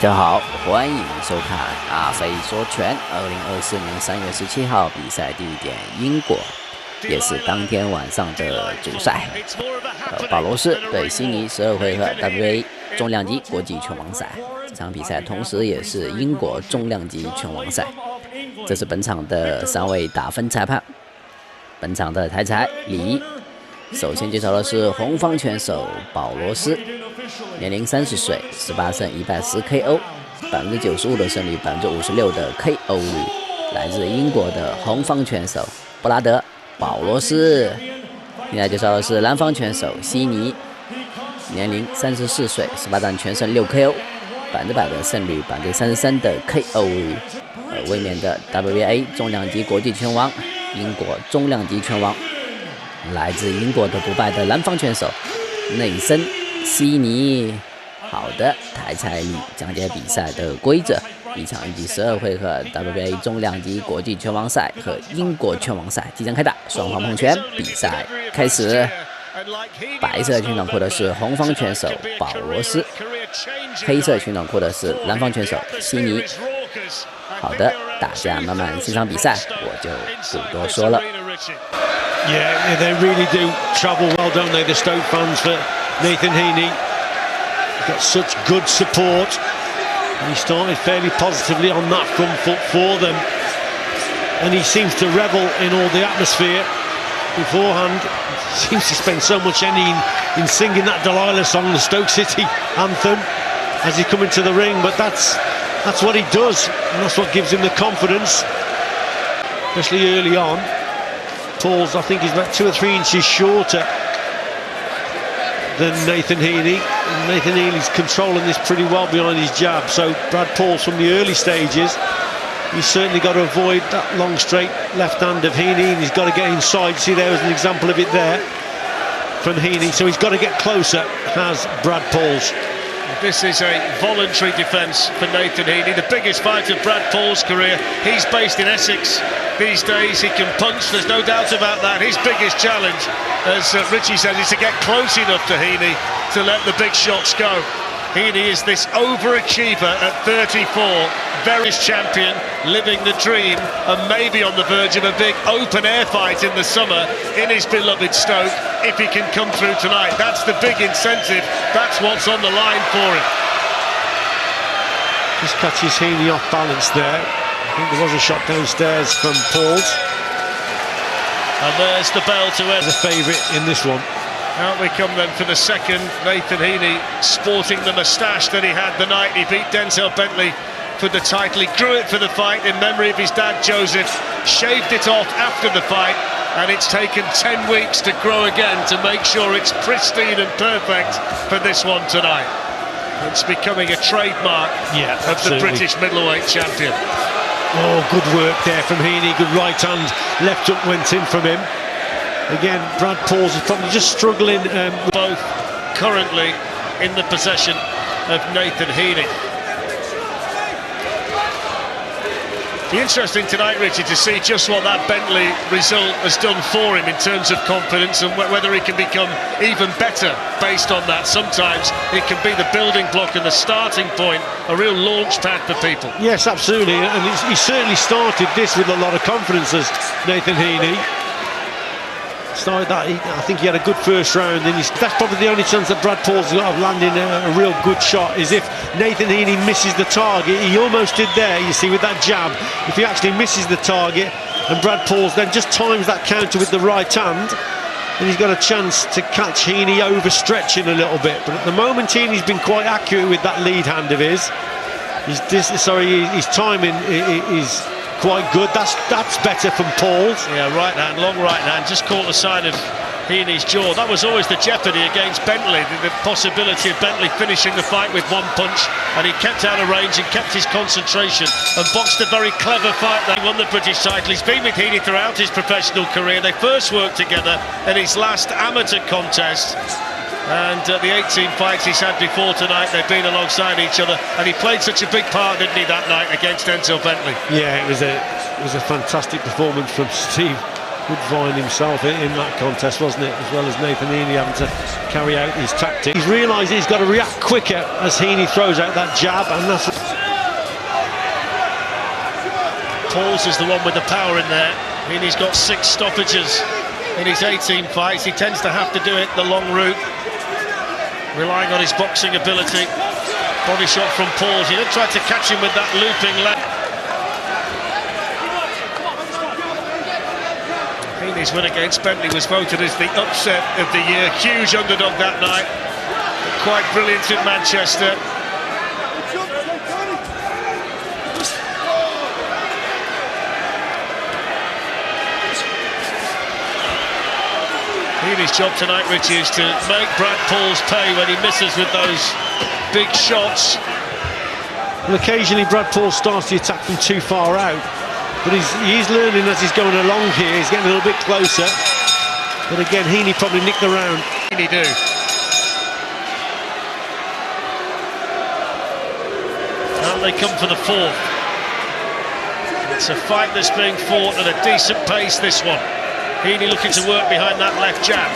家好，欢迎收看阿飞说拳。2024年3月17号比赛地点英国，也是当天晚上的主赛。保罗斯对悉尼12回合 WA 重量级国际拳王赛。这场比赛同时也是英国重量级拳王赛。这是本场的3位打分裁判。本场的台裁礼。首先介绍的是红方拳手保罗斯。年龄30岁，18胜1败10 KO，95%的胜率，56%的 KO 率，来自英国的红方拳手布拉德·保罗斯。现在介绍的是蓝方拳手悉尼，年龄34岁，18战全胜6 KO，100%的胜率，33%的 KO 率。卫冕的 WA 重量级国际拳王，英国重量级拳王，来自英国的不败的蓝方拳手内森。悉尼。好的，台裁里讲解比赛的规则：一场一局12回合 WA 重量级国际拳王赛和英国拳王赛即将开打，双方碰拳，比赛开始。白色拳短裤的是红方拳手保罗斯，黑色拳短裤的是蓝方拳手悉尼。好的，大家慢慢欣赏比赛，我就不多说了。Yeah, they really do travel well, don't they, the Stoke fans, for Nathan Heaney. Got such good support, and he started fairly positively on that front foot for them, and he seems to revel in all the atmosphere beforehand. He seems to spend so much energy in singing that Delilah song, the Stoke City anthem, as he comes into the ring, but that's what he does, and that's what gives him the confidence, especially early on. Paulus, I think he's about 2 or 3 inches shorter than Nathan Heaney. And Nathan Heaney's controlling this pretty well behind his jab. So Brad Paulus from the early stages, he's certainly got to avoid that long straight left hand of Heaney, and he's got to get inside. See, there was an example of it there from Heaney. So he's got to get closer, has Brad Paulus. This is a voluntary defence for Nathan Heaney, the biggest fight of Brad Paul's career. He's based in Essex these days. He can punch, there's no doubt about that. His biggest challenge, as Richie said, is to get close enough to Heaney to let the big shots go. Heaney is this overachiever at 34, very champion, living the dream, and maybe on the verge of a big open-air fight in the summer in his beloved Stoke, if he can come through tonight. That's the big incentive, that's what's on the line for him. Just catches Heaney off balance there. I think there was a shot downstairs from Paulus. And there's the bell to end. The favourite in this one. Out we come then for the second. Nathan Heaney sporting the moustache that he had the night he beat Denzel Bentley for the title. He grew it for the fight in memory of his dad Joseph, shaved it off after the fight, and it's taken 10 weeks to grow again to make sure it's pristine and perfect for this one tonight. It's becoming a trademark of the British middleweight champion. Oh, good work there from Heaney. Good right hand, left hook went in from him. Again, Brad Paulus is probably just struggling. Both currently in the possession of Nathan Heaney. Be interesting tonight, Richard, to see just what that Bentley result has done for him in terms of confidence, and whether he can become even better based on that. Sometimes it can be the building block and the starting point, a real launch pad for people. Yes, absolutely, and he certainly started this with a lot of confidence, as Nathan Heaney. Started that, I think he had a good first round, and that's probably the only chance that Brad Paulus got of landing a real good shot, is if Nathan Heaney misses the target. He almost did there, you see, with that jab. If he actually misses the target, and Brad Paulus then just times that counter with the right hand, then he's got a chance to catch Heaney overstretching a little bit. But at the moment, Heaney's been quite accurate with that lead hand of his. His timing is quite good. That's better from Paulus. Yeah, right hand, long right hand, just caught the side of Heaney's jaw. That was always the jeopardy against Bentley, the possibility of Bentley finishing the fight with one punch, and he kept out of range and kept his concentration and boxed a very clever fight. He won the British title. He's been with Heaney throughout his professional career. They first worked together in his last amateur contest, and the 18 fights he's had before tonight, they've been alongside each other, and he played such a big part, didn't he, that night against Denzel Bentley? Yeah, it was a fantastic performance from Steve Woodvine himself in that contest, wasn't it? As well as Nathan Heaney having to carry out his tactic. He's realised he's got to react quicker as Heaney throws out that jab, and that's... Paulus is the one with the power in there. Heaney's got 6 stoppages in his 18 fights. He tends to have to do it the long route, relying on his boxing ability. Body shot from Paulus. He then tried to catch him with that looping left. Heaney's win against Bentley was voted as the upset of the year. Huge underdog that night. Quite brilliant in Manchester. Heaney's job tonight, Richie, is to make Brad Paulus pay when he misses with those big shots. Well, occasionally Brad Paulus starts the attack from too far out, but he's learning as he's going along here. He's getting a little bit closer, but again, Heaney probably nicked the round. Heaney do. And they come for the 4th. It's a fight that's being fought at a decent pace, this one. Heaney looking to work behind that left jab.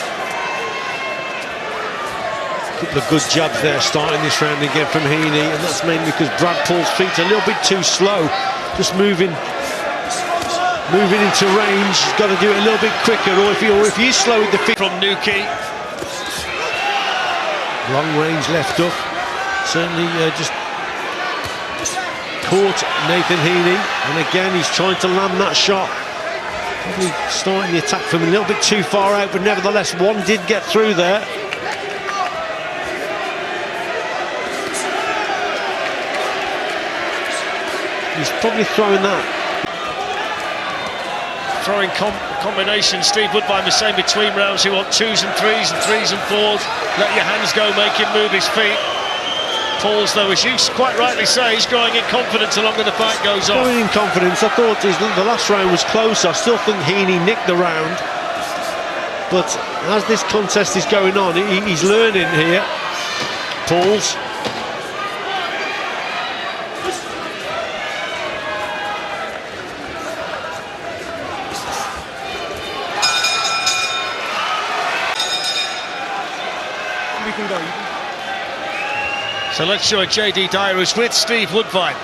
A couple of good jabs there starting this round again from Heaney, and that's mainly because Brad Paul's feet are a little bit too slow, just moving into range. He's got to do it a little bit quicker, or if he's slow with the feet. From Nuki. Long range left up, certainly just caught Nathan Heaney, and again he's trying to land that shot. Probably starting the attack from a little bit too far out, but nevertheless one did get through there. He's probably throwing that. Throwing combination. Steve Woodvine was saying between rounds you want 2s and 3s and 3s and 4s. Let your hands go, make him move his feet. Paulus, though, as you quite rightly say, he's growing in confidence the longer the fight goes on. Growing in confidence. I thought the last round was close. I still think Heaney nicked the round, but as this contest is going on, he's learning here. Paulus. We can go. So let's show JD Dyer, who's with Steve Woodvine.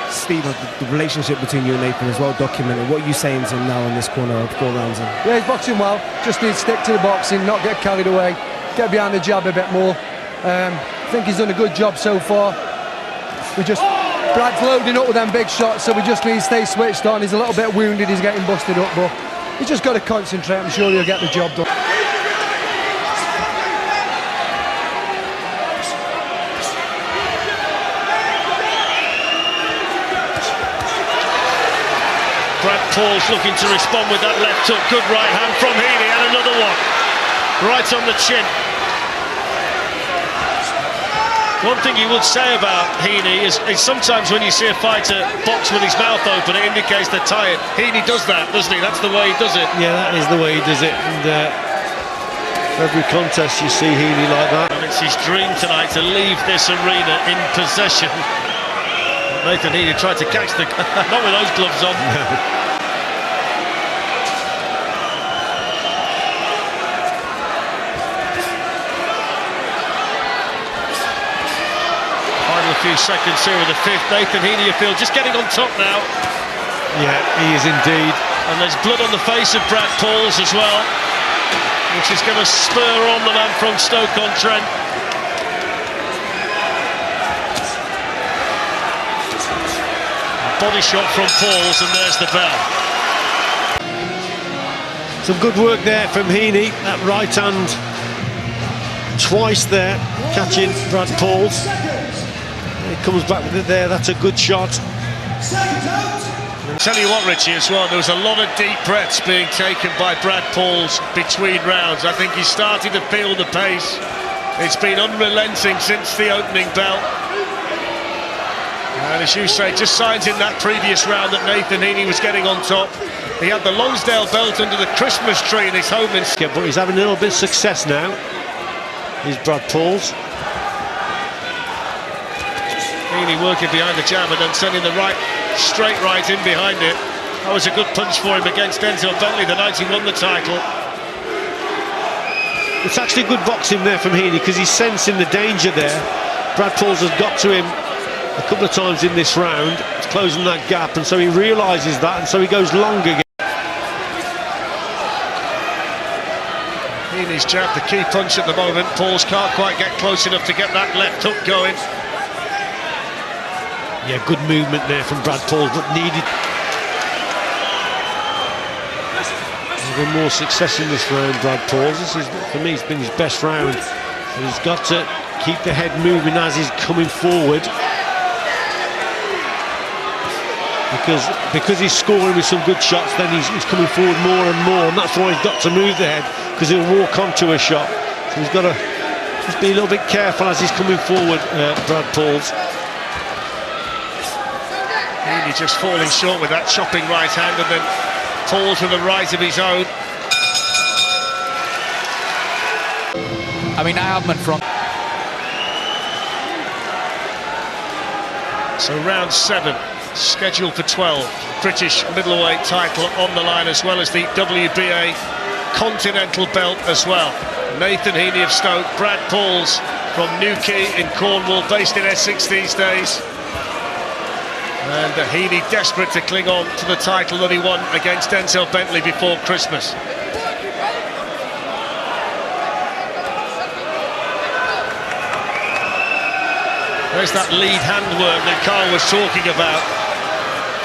Steve, the relationship between you and Nathan is well documented. What are you saying to him now in this corner of 4 rounds in? Yeah, he's boxing well. Just needs to stick to the boxing, not get carried away, get behind the jab a bit more. I think he's done a good job so far. Brad's loading up with them big shots, so we just need to stay switched on. He's a little bit wounded, he's getting busted up, but he's just got to concentrate. I'm sure he'll get the job done. Brad Paulus looking to respond with that left hook. Good right hand from Heaney, and another one. Right on the chin. One thing you would say about Heaney is sometimes when you see a fighter box with his mouth open, it indicates they're tired. Heaney does that, doesn't he? That's the way he does it. Yeah, that is the way he does it. And every contest you see Heaney like that. And it's his dream tonight to leave this arena in possession. Nathan Heaney tried to catch the... not with those gloves on. Final few seconds here with the 5th. Nathan Heaney, you feel, just getting on top now. Yeah, he is indeed. And there's blood on the face of Brad Paulus as well, which is going to spur on the man from Stoke-on-Trent. Body shot from Paulus, and there's the bell. Some good work there from Heaney. That right hand twice there, catching Brad Paulus. He comes back with it there. That's a good shot. I'll tell you what, Richie, as well, there was a lot of deep breaths being taken by Brad Paulus between rounds. I think he's starting to feel the pace. It's been unrelenting since the opening bell. And as you say, just signs in that previous round that Nathan Heaney was getting on top. He had the Lonsdale belt under the Christmas tree in his home in... But he's having a little bit of success now. Here's Brad Paulus. Heaney working behind the jab and then sending the right, straight right in behind it. That was a good punch for him against Denzel Bentley the night he won the title. It's actually good boxing there from Heaney because he's sensing the danger there. Brad Paulus has got to him a couple of times in this round. He's closing that gap, and so he realises that, and so he goes long again. Heaney's jab, the key punch at the moment. Paulus can't quite get close enough to get that left hook going. Yeah, good movement there from Brad Paulus, but needed. There's been more success in this round, Brad Paulus. This is, for me, it's been his best round. And he's got to keep the head moving as he's coming forward. Because he's scoring with some good shots, then he's coming forward more and more, and that's why he's got to move the head, because he'll walk onto a shot. So he's got to just be a little bit careful as he's coming forward, Brad Paulus. Heaney just falling short with that chopping right hand, and then Paulus with a right of his own. I mean, Albman from... So round 7, scheduled for 12. British middleweight title on the line, as well as the WBA Continental belt as well. Nathan Heaney of Stoke, Brad Paulus from Newquay in Cornwall, based in Essex these days. And Heaney desperate to cling on to the title that he won against Denzel Bentley before Christmas. There's that lead hand work that Carl was talking about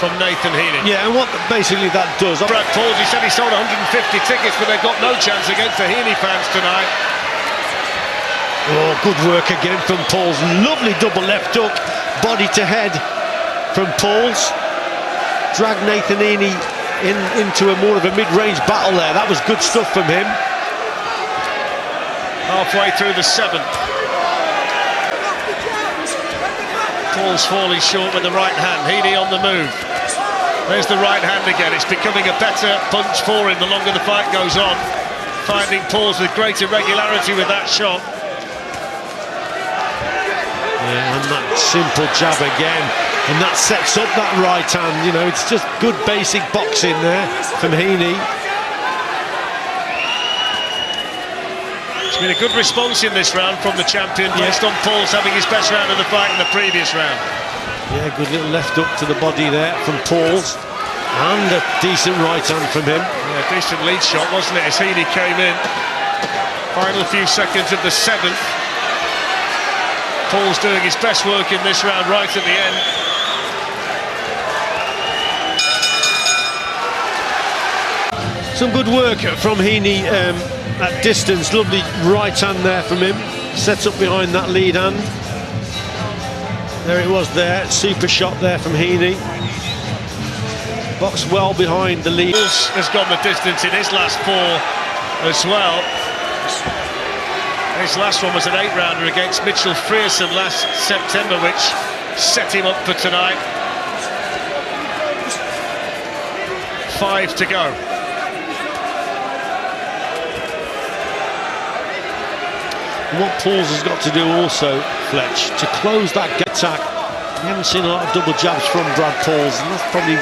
from Nathan Heaney. Yeah, and what basically that does... Brad Paulus, he said he sold 150 tickets, but they've got no chance against the Heaney fans tonight. Oh, good work again from Paulus. Lovely double left hook, body to head from Paulus. Dragged Nathan Heaney into a more of a mid-range battle there. That was good stuff from him. Halfway through the 7th. Paulus falling short with the right hand. Heaney on the move. There's the right hand again. It's becoming a better punch for him the longer the fight goes on. Finding Paulus with greater regularity with that shot. Yeah, and that simple jab again. And that sets up that right hand. You know, it's just good basic boxing there from Heaney. It's been a good response in this round from the champion, based on Paulus having his best round of the fight in the previous round. Yeah, good little left hook to the body there from Paulus, and a decent right hand from him. Yeah, decent lead shot, wasn't it, as Heaney came in. Final few seconds of the 7th. Paulus doing his best work in this round right at the end. Some good work from Heaney at distance. Lovely right hand there from him. Sets up behind that lead hand. There it was there. Super shot there from Heaney. Boxed well behind the lead. Has gone the distance in his last 4 as well. His last one was an 8-rounder against Mitchell Frierson last September, which set him up for tonight. 5 to go. What Paulus has got to do also, Fletch, to close that attack. We haven't seen a lot of double jabs from Brad Paulus, and that's probably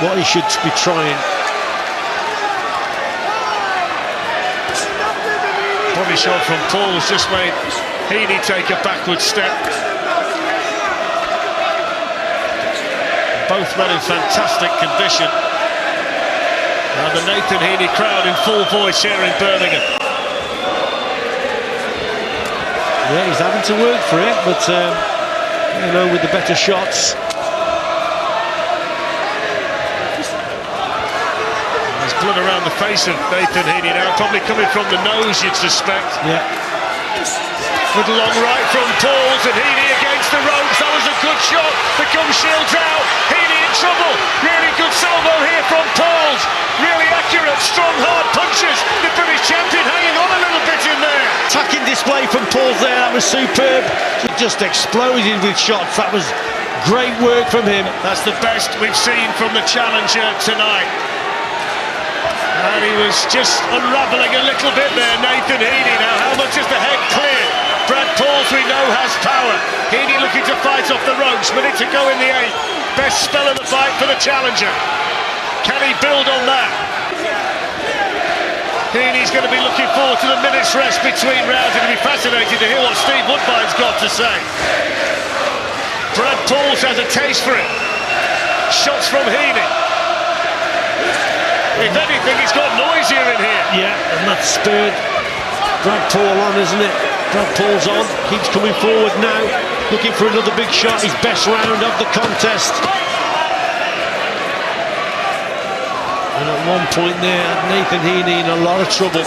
what he should be trying. Body shot from Paulus just made Heaney take a backward step. Both men in fantastic condition. And the Nathan Heaney crowd in full voice here in Birmingham. Yeah, he's having to work for it, but you know, with the better shots. There's blood around the face of Nathan Heaney now, probably coming from the nose, you'd suspect. Yeah. With a long right from Paulus, and Heaney against the ropes. That was a good shot. The gum shield's out. Heaney in trouble. Really good salvo here from Paulus. Really accurate, strong, hard punches. The British champion hanging on a little bit in there. Attacking display from Paulus there. That was superb. He just exploded with shots. That was great work from him. That's the best we've seen from the challenger tonight. And he was just unravelling a little bit there, Nathan Heaney. Now, how much is the head cleared? Brad Paulus, we know, has power. Heaney looking to fight off the ropes. Minute to go in the 8th. Best spell of the fight for the challenger. Can he build on that? Heaney's going to be looking forward to the minute's rest between rounds. It'll be fascinating to hear what Steve Woodbine's got to say. Brad Paulus has a taste for it. Shots from Heaney. If anything, he's got noisier in here. Yeah, and that's spurred Brad Paul on, isn't it? Brad Paul's on, keeps coming forward now, looking for another big shot, his best round of the contest. And at one point there, Nathan Heaney in a lot of trouble.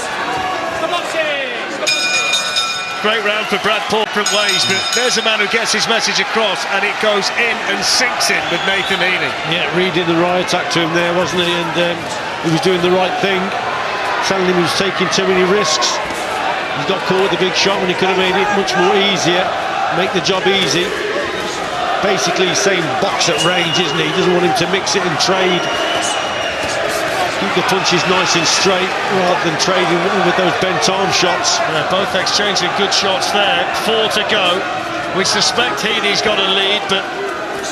Great round for Brad Paul different ways, but there's a man who gets his message across and it goes in and sinks in with Nathan Heaney. Yeah, reading the right attack to him there, wasn't he? And he was doing the right thing, telling him he was taking too many risks. He's got caught with a big shot when he could have made it much more easier, make the job easy. Basically, he's saying box at range, isn't he? He doesn't want him to mix it and trade. Keep the punches nice and straight rather than trading with those bent arm shots. Yeah, both exchanging good shots there. 4 to go. We suspect Heaney's got a lead, but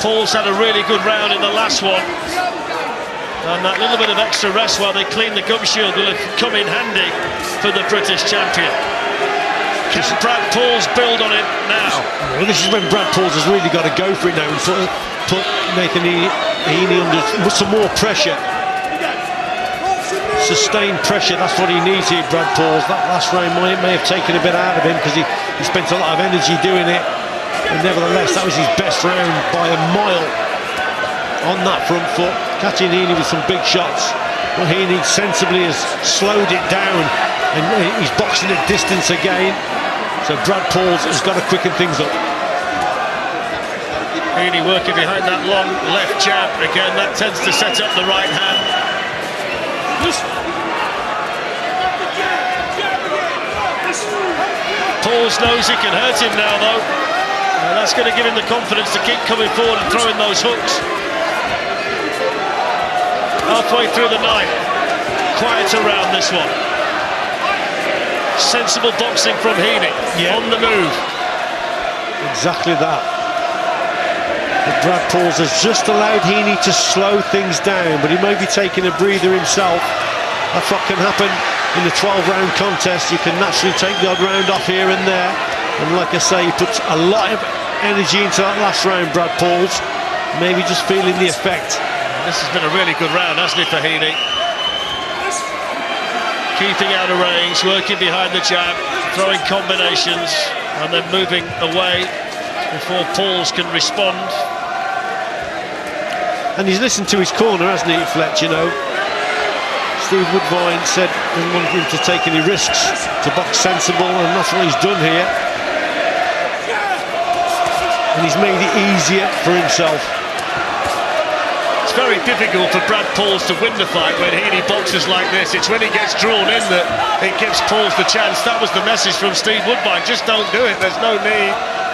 Paul's had a really good round in the last one. And that little bit of extra rest while they clean the gum shield will have come in handy for the British champion. Can Brad Paul's build on it now? Well, this is when Brad Paul's has really got to go for it now and put Nathan Heaney under some more pressure. Sustained pressure, that's what he needs here, Brad Paul's. That last round may have taken a bit out of him because he spent a lot of energy doing it. But nevertheless, that was his best round by a mile on that front foot. Catching Heaney with some big shots. But Heaney sensibly has slowed it down and he's boxing at distance again. So Brad Paul's has got to quicken things up. Heaney working behind that long left jab. Again, that tends to set up the right hand. Paul's knows he can hurt him now, though. And that's going to give him the confidence to keep coming forward and throwing those hooks. Halfway through the night, quiet around this one. Sensible boxing from Heaney, on the move. Exactly that. But Brad Paul's has just allowed Heaney to slow things down, but he may be taking a breather himself. That's what can happen in the 12-round contest. You can naturally take the odd round off here and there. And like I say, he puts a lot of energy into that last round, Brad Paul's. Maybe just feeling the effect. This has been a really good round, hasn't it, for Heaney? Keeping out of range, working behind the jab, throwing combinations, and then moving away before Paul's can respond. And he's listened to his corner, hasn't he, Fletch, you know? Steve Woodbine said he didn't want him to take any risks, to box sensible, and that's what he's done here. And he's made it easier for himself. It's very difficult for Brad Paul's to win the fight when Heaney boxes like this. It's when he gets drawn in that it gives Paul's the chance. That was the message from Steve Woodbine. Just don't do it. There's no need.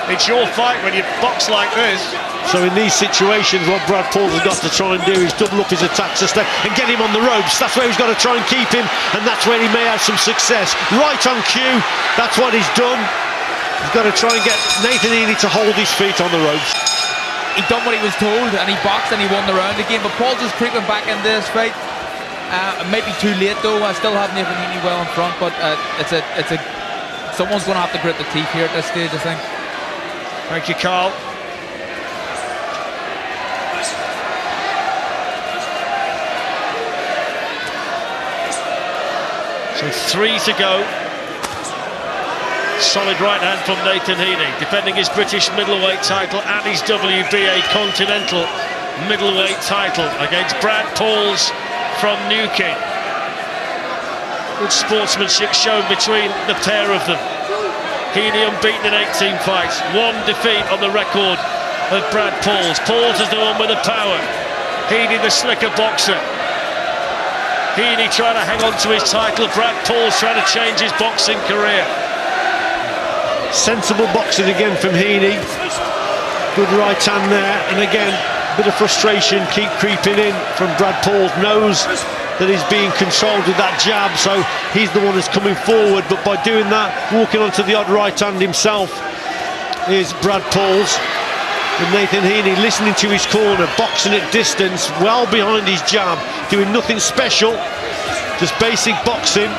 It's your fight when you box like this. So in these situations, what Brad Paul's has got to try and do is double up his attacks and get him on the ropes. That's where he's got to try and keep him, and that's where he may have some success. Right on cue, that's what he's done. He's got to try and get Nathan Heaney to hold his feet on the ropes. He done what he was told, and he boxed and he won the round again. But Paul's just creeping back into this fight. Maybe too late though. I still have Nathan Heaney well in front, but someone's going to have to grit the teeth here at this stage, I think. Thank you, Carl. So 3 to go. Solid right hand from Nathan Heaney, defending his British middleweight title and his WBA Continental middleweight title against Brad Paulus from Newquay. Good sportsmanship shown between the pair of them. Heaney unbeaten in 18 fights, 1 defeat on the record of Brad Paulus. Paulus is the one with the power, Heaney the slicker boxer. Heaney trying to hang on to his title, Brad Paulus trying to change his boxing career. Sensible boxing again from Heaney. Good right hand there, and again, a bit of frustration keep creeping in from Brad Paulus. Knows that he's being controlled with that jab, so he's the one that's coming forward, but by doing that, walking onto the odd right hand himself is Brad Paulus. And Nathan Heaney listening to his corner, boxing at distance, well behind his jab, doing nothing special, just basic boxing,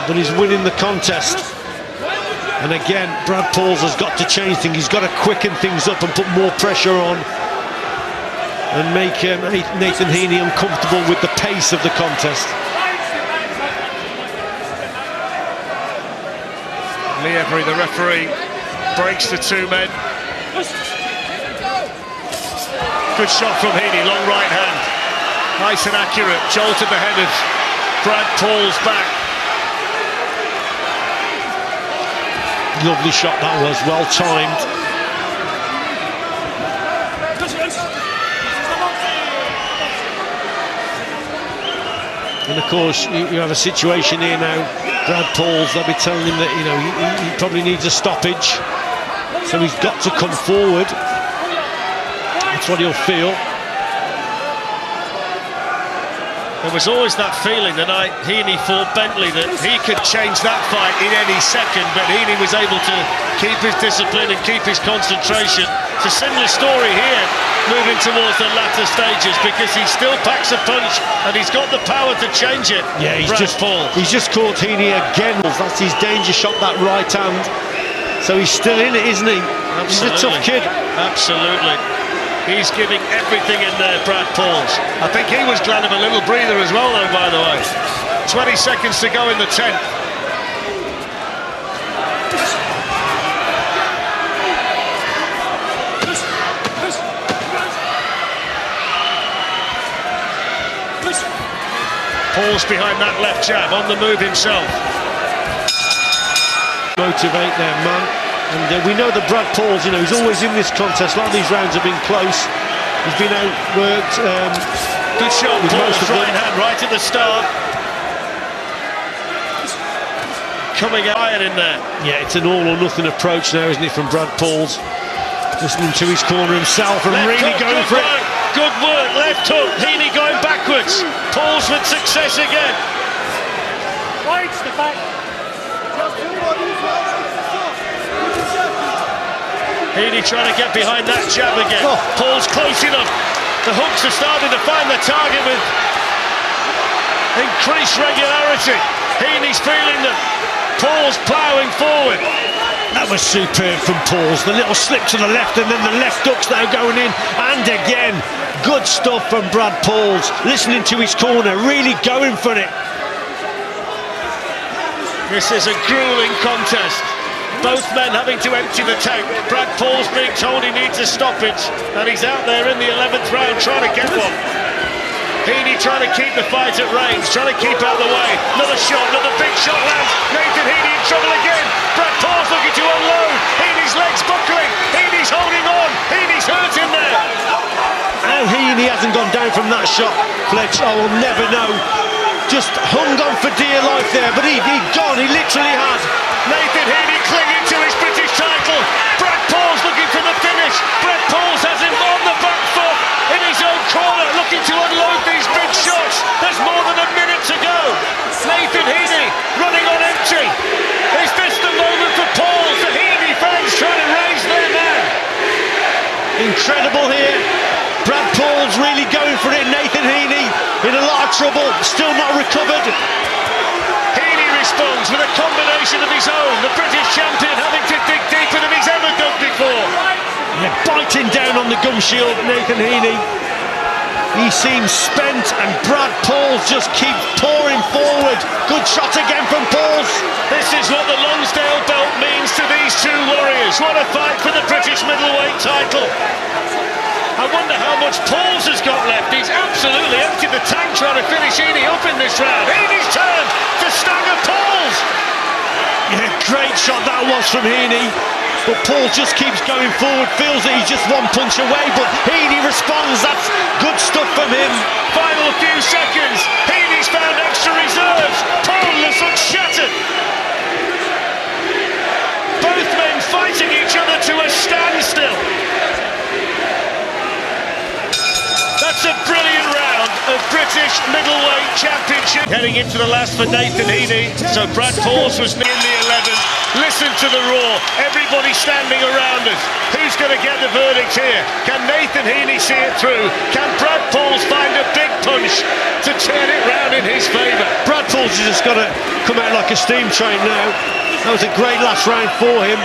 but he's winning the contest. And again, Brad Paulus has got to change things. He's got to quicken things up and put more pressure on and make Nathan Heaney uncomfortable with the pace of the contest. Lee Every, the referee, breaks the two men. Good shot from Heaney, long right hand. Nice and accurate, jolt at the head of Brad Paulus' back. Lovely shot that was, well timed. And of course, you have a situation here now. Brad Paulus, they'll be telling him that, you know, he probably needs a stoppage. So he's got to come forward. That's what he'll feel. There was always that feeling the night Heaney fought Bentley that he could change that fight in any second, but Heaney was able to keep his discipline and keep his concentration. It's a similar story here, moving towards the latter stages, because he still packs a punch and he's got the power to change it. Yeah, he's just caught Heaney again. That's his danger shot, that right hand. So he's still in it, isn't he? Absolutely. He's a tough kid. Absolutely. He's giving everything in there, Brad Paulus. I think he was glad of a little breather as well, though, by the way. 20 seconds to go in the 10th. Paulus behind that left jab, on the move himself. Motivate their man. And we know that Brad Paulus, you know, he's always in this contest. A lot of these rounds have been close. He's been outworked. Good shot, Paulus, right hand, right at the start. Coming iron in there. Yeah, it's an all or nothing approach now, isn't it, from Brad Paulus? Listening to his corner himself and Left really hook, going for it. Good work, left hook. Heaney going backwards. Paulus with success again. Right, the back. Heaney trying to get behind that jab again. Paulus close enough. The hooks are starting to find the target with increased regularity. Heaney's feeling them. Paulus ploughing forward. That was superb from Paulus. The little slip to the left and then the left hooks now going in. And again, good stuff from Brad Paulus. Listening to his corner, really going for it. This is a grueling contest. Both men having to empty the tank. Brad Paulus being told he needs a stoppage, and he's out there in the 11th round trying to get one. Heaney trying to keep the fight at range, trying to keep out of the way. Another shot, another big shot lands. Nathan Heaney in trouble again. Brad Paulus looking to unload. Heaney's legs buckling. Heaney's holding on. Heaney's hurt in there. How Heaney hasn't gone down from that shot, Fletch, I will never know. Just hung on for dear life there, but he'd gone, he literally had. Nathan Heaney clinging to his British title. Brad Paulus looking for the finish. Brad Paulus has him on the back foot in his own corner, looking to unload these big shots. There's more than a minute to go. Nathan Heaney running on empty. Is this the moment for Paulus? The Heaney fans trying to raise their man. Incredible here. Brad Paulus really going for it. Nathan Heaney in a lot of trouble, still not recovered. Heaney responds with a combination of his own. The British champion having to dig deeper than he's ever done before. Yeah, biting down on the gum shield, Nathan Heaney. He seems spent and Brad Paulus just keeps pouring forward. Good shot again from Paulus. This is what the Lonsdale belt means to these two warriors. What a fight for the British middleweight title. I wonder how much Paulus has got left. He's absolutely emptied the tank trying to finish Heaney up in this round. Heaney's turn to stagger Paulus. Yeah, great shot that was from Heaney. But Paul just keeps going forward, feels that he's just one punch away, but Heaney responds. That's good stuff from him. Final few seconds. Heaney's found extra reserves. Paulus looks shattered. Both men fighting each other to a standstill. That's a brilliant round of British middleweight championship. Heading into the last for Nathan Heaney. So Brad Paulus was in the 11th. Listen to the roar. Everybody standing around wonders, who's going to get the verdict here? Can Nathan Heaney see it through? Can Brad Paulus find a big punch to turn it round in his favour? Brad Paulus has just got to come out like a steam train now. That was a great last round for him.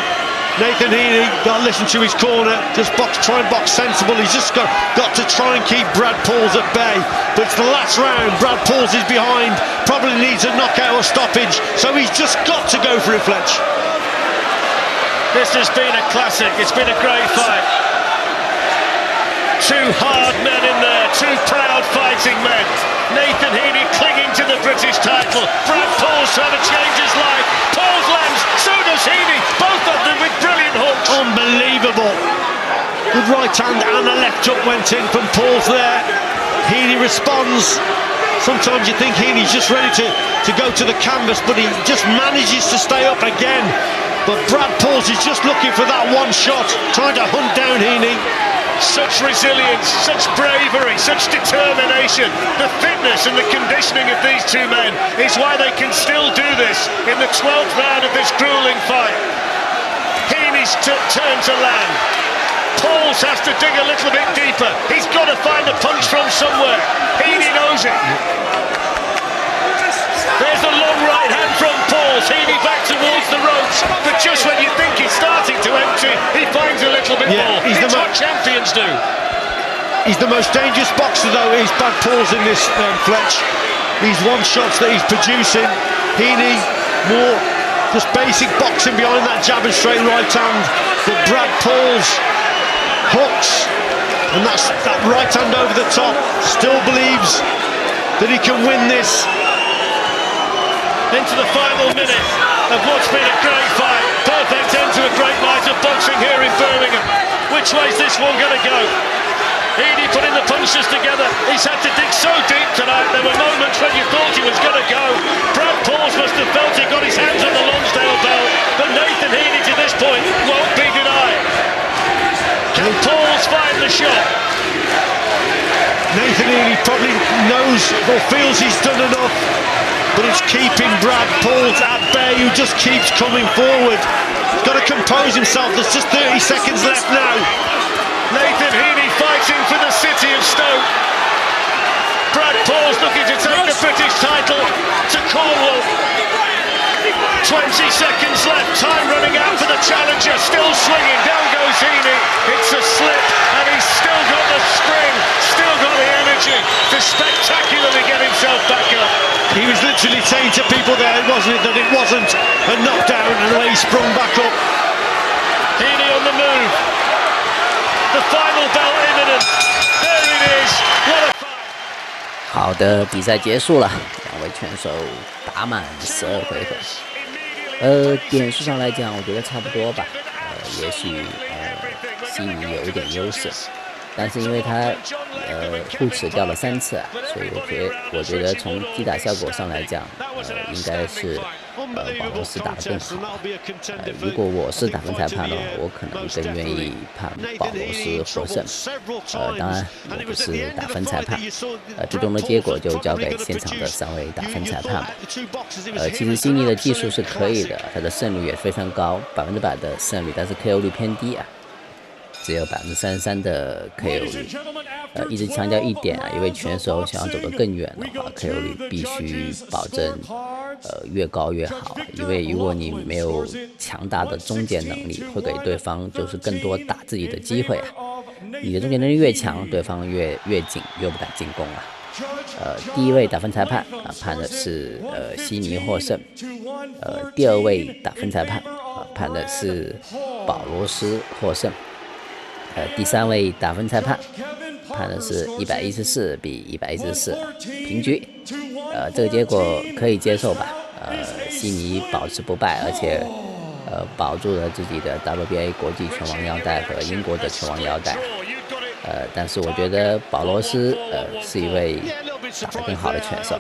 Nathan Heaney got to listen to his corner, just try and box sensible. He's just got to try and keep Brad Paulus at bay. But it's the last round, Brad Paulus is behind, probably needs a knockout or stoppage, so he's just got to go for it, Fletch. This has been a classic, it's been a great fight. Two hard men in there, two proud fighting men. Nathan Heaney clinging to the British title. Brad Paulus trying to change his life. Paulus lands, so does Heaney. Both of them with brilliant hooks. Unbelievable. Good right hand and a left hook went in from Paulus there. Heaney responds. Sometimes you think Heaney's just ready to go to the canvas, but he just manages to stay up again. But Brad Paulus is just looking for that one shot, trying to hunt down Heaney. Such resilience, such bravery, such determination. The fitness and the conditioning of these two men is why they can still do this in the 12th round of this grueling fight. Heaney's turn to land. Paulus has to dig a little bit deeper. He's got to find a punch from somewhere. Heaney knows it. There's a long right hand from Paulus. Heaney back towards the ropes. But just when you think he's starting to empty, he finds a little bit more. It's what champions do. He's the most dangerous boxer, though, is Brad Paulus in this, Fletch. These one shots that he's producing. Heaney, more just basic boxing behind that jab and straight right hand. But Brad Paulus hooks, and that's that right hand over the top. Still believes that he can win this. Into the final minute of what's been a great fight. Perfect end to a great night of boxing here in Birmingham. Which way's this one going to go? Heaney putting the punches together. He's had to dig so deep tonight. There were moments when you thought he was going to go. Brad Paulus must have felt he got his hands on the Lonsdale belt. But Nathan Heaney to this point won't be denied. Can Paulus find the shot? Nathan Heaney probably knows or feels he's done enough, but it's keeping Brad Paulus at bay, who just keeps coming forward. He's got to compose himself. There's just 30 seconds left now. Nathan Heaney fighting for the city of Stoke. Brad Paulus looking to take the British title to Cornwall. 20 seconds left, time running out for the challenger. Still swinging, down goes Heaney. It's a slip, and he's still got the spring, still got the energy to spectacularly get himself back up. He was literally saying to people there, wasn't it, that it wasn't a knockdown, and he sprung back up. Heaney on the move. The final bell imminent. There it is. What a fight. 好的，比赛结束了，两位拳手打满12回合。点数上来讲，我觉得差不多吧。也许悉尼有一点优势，但是因为他互持掉了3次啊，所以我觉得从击打效果上来讲，应该是保罗斯打得更好。如果我是打分裁判的话，我可能更愿意判保罗斯获胜。当然我不是打分裁判，最终的结果就交给现场的3位打分裁判吧。其实悉尼的技术是可以的，他的胜率也非常高，100%的胜率，但是 KO 率偏低啊。只有33%的 KO 率，一直强调一点啊，一位拳手想要走得更远的话 ，KO 率必须保证越高越好，因为如果你没有强大的终结能力，会给对方就是更多打自己的机会啊。你的终结能力越强，对方越紧，越不敢进攻啊。第一位打分裁判判的是悉尼获胜，第二位打分裁判判的是保罗斯获胜。第3位打分裁判判的是114比114平局，这个结果可以接受吧？悉尼保持不败，而且保住了自己的 WBA 国际拳王腰带和英国的拳王腰带。但是我觉得保罗斯是一位打得更好的拳手。